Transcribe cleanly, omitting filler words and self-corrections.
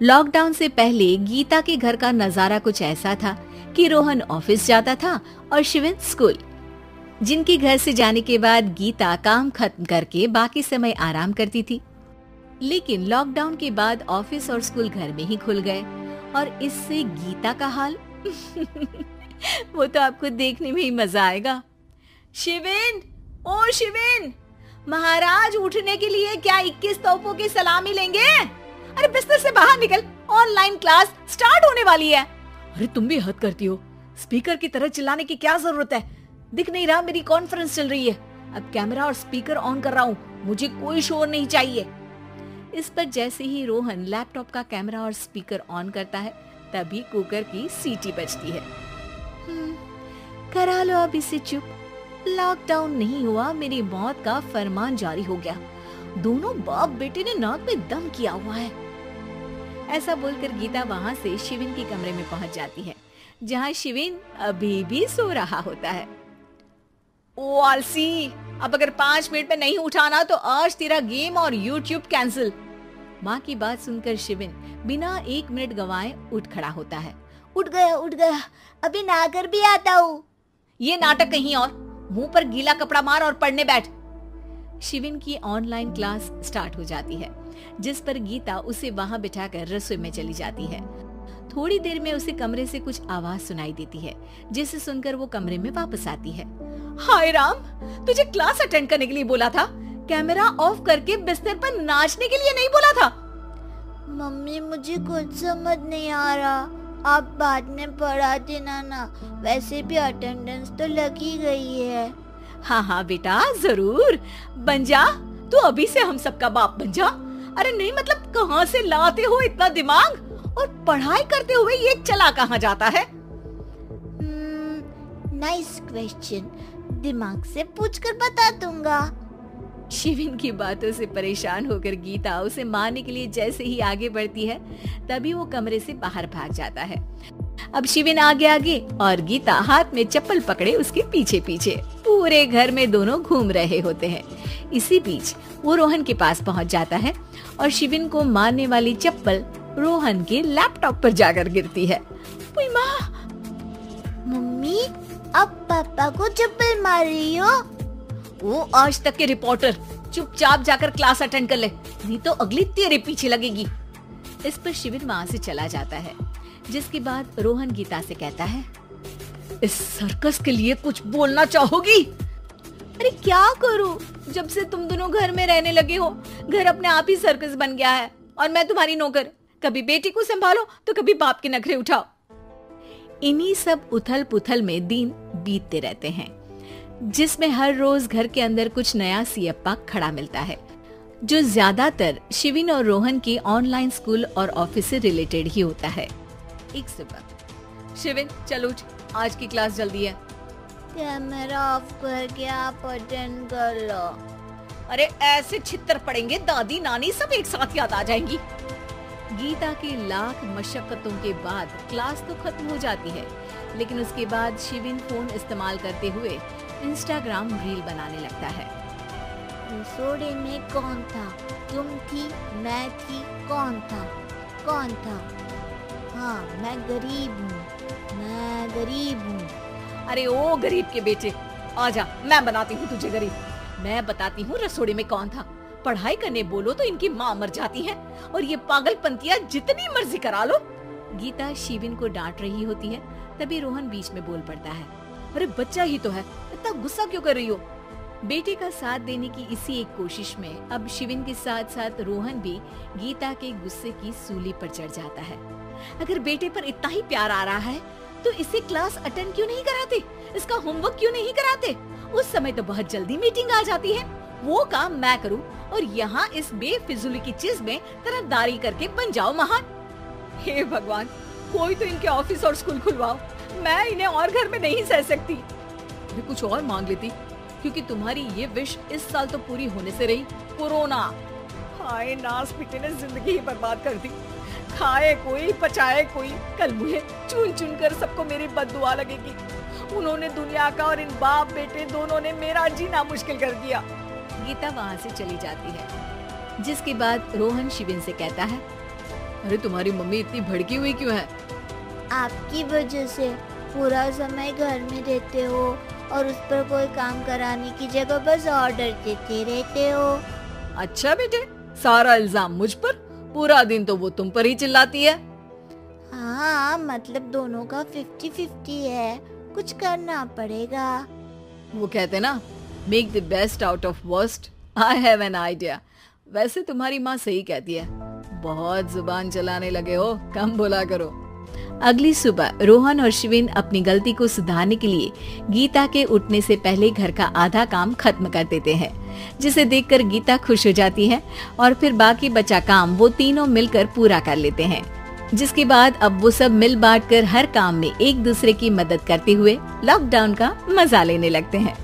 Lockdown से पहले गीता के घर का नजारा कुछ ऐसा था कि रोहन ऑफिस जाता था और शिविन स्कूल। जिनके घर से जाने के बाद गीता काम खत्म करके बाकी समय आराम करती थी। लेकिन लॉकडाउन के बाद ऑफिस और स्कूल घर में ही खुल गए और इससे गीता का हाल वो तो आपको देखने में ही मजा आएगा। शिविन, ओ शिविन, महाराज उठने के लिए क्या 21 तोपों की सलामी लेंगे? अरे बिस्तर से बाहर निकल, ऑनलाइन क्लास स्टार्ट होने वाली है। अरे तुम भी हद करती हो, स्पीकर की तरह चिल्लाने की क्या जरूरत है? दिख नहीं रहा मेरी कॉन्फ्रेंस चल रही है। अब कैमरा और स्पीकर ऑन कर रहा हूँ, मुझे कोई शोर नहीं चाहिए। इस पर जैसे ही रोहन लैपटॉप का कैमरा और स्पीकर ऑन करता है तभी कुकर की सीटी बजती है। करा लो अब इसे चुप, लॉकडाउन नहीं हुआ, मेरी मौत का फरमान जारी हो गया। दोनों बाप बेटे ने नाक में दम किया हुआ है। ऐसा बोलकर गीता वहाँ से शिविन के कमरे में पहुंच जाती है, जहाँ शिविन अभी भी सो रहा होता है। ओ आलसी, अब अगर 5 मिनट में नहीं उठाना तो आज तेरा गेम और यूट्यूब कैंसिल। माँ की बात सुनकर शिविन बिना 1 मिनट गंवाए उठ खड़ा होता है। उठ गया, अभी नहाकर भी आता हूँ। ये नाटक कहीं और, मुंह पर गीला कपड़ा मार और पढ़ने बैठ। शिविन की ऑनलाइन क्लास स्टार्ट हो जाती है, जिस पर गीता उसे वहां बिठाकर रसोई में चली जाती है। थोड़ी देर में उसे कमरे से कुछ आवाज सुनाई देती है, जिसे सुनकर वो कमरे में वापस आती है। हाय राम, तुझे क्लास अटेंड करने के लिए बोला था, कैमरा ऑफ करके बिस्तर पर नाचने के लिए नहीं बोला था। मम्मी मुझे कुछ समझ नहीं आ रहा, आप बाद में पढ़ा देना ना, वैसे भी अटेंडेंस तो लगी गई है। हाँ बेटा जरूर, बन जा तू, अभी से हम सबका बाप बन जा। अरे नहीं मतलब कहाँ से लाते हो इतना दिमाग, और पढ़ाई करते हुए ये चला कहाँ जाता है? नाइस क्वेश्चन, दिमाग से पूछकर बता दूंगा। शिविन की बातों से परेशान होकर गीता उसे मारने के लिए जैसे ही आगे बढ़ती है तभी वो कमरे से बाहर भाग जाता है। अब शिविन आगे और गीता हाथ में चप्पल पकड़े उसके पीछे पीछे पूरे घर में दोनों घूम रहे होते हैं। इसी बीच वो रोहन के पास पहुंच जाता है और शिविन को मारने वाली चप्पल रोहन के लैपटॉप पर जाकर गिरती है। मम्मी, अब पापा को चप्पल मार रही हो? वो आज तक के रिपोर्टर, चुपचाप जाकर क्लास अटेंड कर ले, नहीं तो अगली तेरे पीछे लगेगी। इस पर शिविन वहाँ से चला जाता है, जिसके बाद रोहन गीता से कहता है, इस सर्कस के लिए कुछ बोलना चाहोगी? अरे क्या करूं, जब से तुम दोनों घर में रहने लगे हो, घर अपने आप ही सर्कस बन गया है और मैं तुम्हारी नौकर, कभी बेटी को संभालो तो कभी बाप के नखरे उठाओ। इन्हीं सब उथल पुथल में दिन बीतते रहते हैं, जिसमें हर रोज घर के अंदर कुछ नया सियप्पा खड़ा मिलता है, जो ज्यादातर शिविन और रोहन के ऑनलाइन स्कूल और ऑफिस से रिलेटेड ही होता है। एक सुबह, शिविन चल उठ, आज की क्लास जल्दी है। कैमरा ऑफ करके आप अटेंड कर लो। अरे ऐसे छित्तर पड़ेंगे, दादी नानी सब एक साथ याद आ जाएंगी। गीता की लाख मशक्कतों के बाद क्लास तो खत्म हो जाती है, लेकिन उसके बाद शिविन फोन इस्तेमाल करते हुए इंस्टाग्राम रील बनाने लगता है। रसोड़े में कौन था? तुम थी, मैं थी, कौन था? हाँ, मैं गरीब हूँ। अरे ओ गरीब के बेटे, आजा, मैं बनाती हूँ तुझे गरीब। मैं बताती हूँ रसोड़े में कौन था। पढ़ाई करने बोलो तो इनकी माँ मर जाती है, और ये पागलपंतियाँ जितनी मर्जी करा लो। गीता शिविन को डांट रही होती है, तभी रोहन बीच में बोल पड़ता है, अरे बच्चा ही तो है, इतना गुस्सा क्यों कर रही हो? बेटे का साथ देने की इसी एक कोशिश में अब शिविन के साथ साथ रोहन भी गीता के गुस्से की सूली पर चढ़ जाता है। अगर बेटे पर इतना ही प्यार आ रहा है तो इसे क्लास अटेंड क्यों नहीं कराते, इसका होमवर्क क्यों नहीं कराते? उस समय तो बहुत जल्दी मीटिंग आ जाती है, वो काम मैं करूं और यहाँ इस बेफिजूली की चीज में तरफदारी करके बन जाओ महान। हे भगवान, कोई तो इनके ऑफिस और स्कूल खुलवाओ, मैं इन्हें और घर में नहीं सह सकती। मैं कुछ और मांग लेती, क्योंकि तुम्हारी ये विश इस साल तो पूरी होने से रही, कोरोना। हाय नास पिटे ने जिंदगी ही बर्बाद कर दी। खाए कोई, पचाए कोई, कल मुझे चुन चुन कर सबको मेरी बद्दुआ लगेगी। उन्होंने दुनिया का और इन बाप बेटे दोनों ने मेरा जीना मुश्किल कर दिया। गीता वहाँ से चली जाती है, जिसके बाद रोहन शिविन से कहता है, अरे तुम्हारी मम्मी इतनी भड़की हुई क्यों है? आपकी वजह से पूरा समय घर में रहते हो और उस पर कोई काम कराने की जगह बस ऑर्डर देते रहते हो। अच्छा बेटे, सारा इल्जाम मुझ पर? पूरा दिन तो वो तुम पर ही चिल्लाती है। हाँ, मतलब दोनों का 50-50 है, कुछ करना पड़ेगा। वो कहते ना, make the best out of worst. I have an idea. वैसे तुम्हारी माँ सही कहती है, बहुत जुबान चलाने लगे हो, कम बोला करो। अगली सुबह रोहन और शिविन अपनी गलती को सुधारने के लिए गीता के उठने से पहले घर का आधा काम खत्म कर देते हैं, जिसे देखकर गीता खुश हो जाती है और फिर बाकी बचा काम वो तीनों मिलकर पूरा कर लेते हैं। जिसके बाद अब वो सब मिल बांट कर हर काम में एक दूसरे की मदद करते हुए लॉकडाउन का मजा लेने लगते हैं।